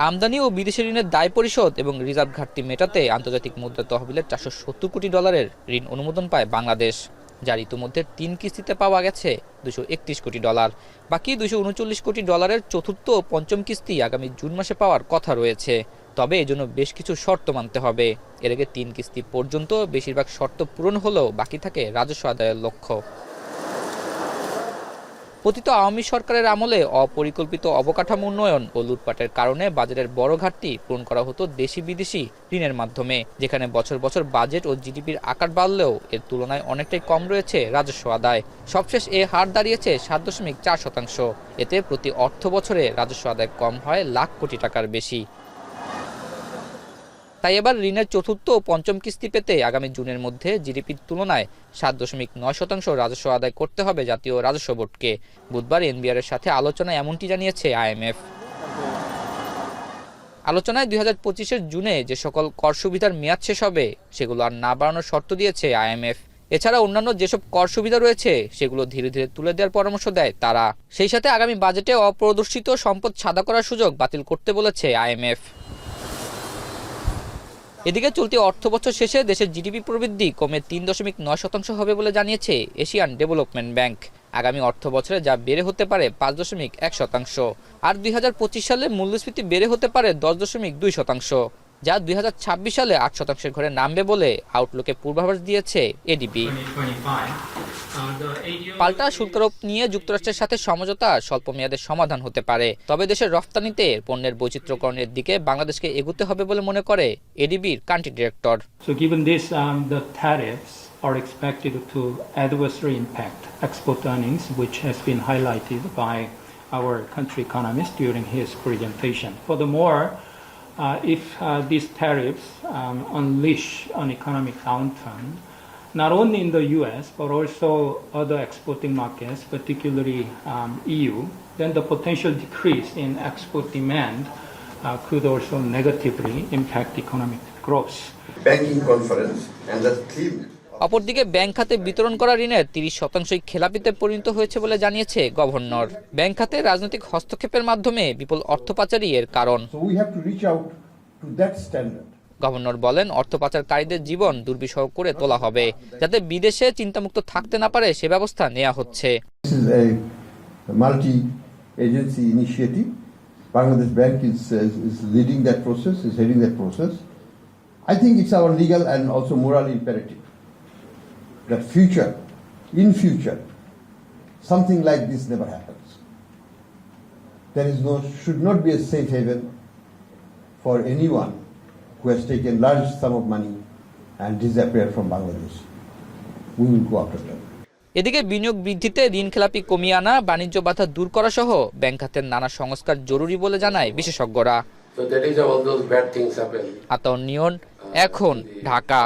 আমদানি ও বিদেশি ঋণের দায় পরিশোধ এবং রিজার্ভ ঘাটতি মেটাতে আন্তর্জাতিক মুদ্রা তহবিলের 470 কোটি ডলারের ঋণ অনুমোদন পায় বাংলাদেশ, যার ইতিমধ্যে 3 কিস্তিতে পাওয়া গেছে 231 কোটি ডলার। বাকি 239 কোটি ডলারের চতুর্থ ও পঞ্চম কিস্তি আগামী জুন মাসে পাওয়ার কথা রয়েছে। তবে এজন্য বেশ কিছু শর্ত মানতে হবে। এর আগে 3 কিস্তি পর্যন্ত বেশিরভাগ শর্ত পূরণ হলেও বাকি থাকে রাজস্ব আদায়ের লক্ষ্য। পতিত আওয়ামী সরকারের আমলে অপরিকল্পিত অবকাঠামো উন্নয়ন ও লুটপাটের কারণে বাজেটের বড় ঘাটতি পূরণ করা হতো দেশি বিদেশি ঋণের মাধ্যমে, যেখানে বছর বছর বাজেট ও জিডিপির আকার বাড়লেও এর তুলনায় অনেকটাই কম রয়েছে রাজস্ব আদায়। সবশেষ এ হার দাঁড়িয়েছে 7.4%। এতে প্রতি অর্থ বছরে রাজস্ব আদায় কম হয় লাখ কোটি টাকার বেশি। তাই এবার ঋণের চতুর্থ ও পঞ্চম কিস্তি পেতে আগামী জুনের মধ্যে জিডিপির তুলনায় 7.9% রাজস্ব আদায় করতে হবে জাতীয় রাজস্ব বোর্ডকে। বুধবার এনবিআর এর সাথে আলোচনায় এমনটি জানিয়েছে আইএমএফ। আলোচনায় 2025-এর জুনে যে সকল কর সুবিধার মেয়াদ শেষ হবে সেগুলো আর না বাড়ানোর শর্ত দিয়েছে আইএমএফ। এছাড়া অন্যান্য যেসব কর সুবিধা রয়েছে সেগুলো ধীরে ধীরে তুলে দেওয়ার পরামর্শ দেয় তারা। সেই সাথে আগামী বাজেটে অপ্রদর্শিত সম্পদ সাদা করার সুযোগ বাতিল করতে বলেছে আইএমএফ। এদিকে চলতি অর্থবছর শেষে দেশের জিডিপি প্রবৃদ্ধি কমে 3.9% হবে বলে জানিয়েছে এশিয়ান ডেভেলপমেন্ট ব্যাংক। আগামী অর্থ বছরে যা বেড়ে হতে পারে 5.1%, আর 2025 সালে মূল্যস্ফীতি বেড়ে হতে পারে 10.2%, যা 2026 সালে 8%-এর ঘরে নামবে বলে আউটলুকে পূর্বাভাস দিয়েছে এডিবি। পাল্টা শুল্কারোপ নিয়ে যুক্তরাষ্ট্রের সাথে সমঝোতা স্বল্প মেয়াদের সমাধান হতে পারে, তবে দেশের রফতানিতে পণ্যের বৈচিত্র্যকরণের দিকে বাংলাদেশকে এগোতে হবে বলে মনে করে এডিবির country director. So given this, the tariffs are expected to adversely impact export earnings, which has been highlighted by our country economist during his presentation. Furthermore, if these tariffs unleash an economic downturn, not only in the US but also other exporting markets, particularly EU, then the potential decrease in export demand could also negatively impact economic growth. Banking conference and the theme. অপরদিকে bank খাতে বিতরণ করা ঋণের 30%ই খেলাপিতে পরিণত হয়েছে বলে জানিয়েছে governor. Bank খাতে রাজনৈতিক হস্তক্ষেপের মাধ্যমে বিপুল অর্থ পাচারই এর কারণ। গভর্নর বলেন, অর্থ পাচারকারীদের জীবন দুর্বিষহ করে তোলা হবে, যাতে বিদেশে চিন্তামুক্ত থাকতে না পারে সে ব্যবস্থা নেওয়া হচ্ছে। Multi-agency initiative. Bangladesh Bank is leading that process, is heading that process. I think it's our legal and also moral imperative that in future, something like this never happens. Should not be a safe haven for anyone who has taken large sum of money and disappeared from Bangladesh. We will go after them. এদিকে বিনিয়োগ বৃদ্ধিতে ঋণ খেলাপি কমিয়ে আনা, বাণিজ্য বাধা দূর করা সহ ব্যাংক খাতের নানা সংস্কার জরুরি বলে জানায় বিশেষজ্ঞরা। আতাউর নিয়ন, এখন, ঢাকা।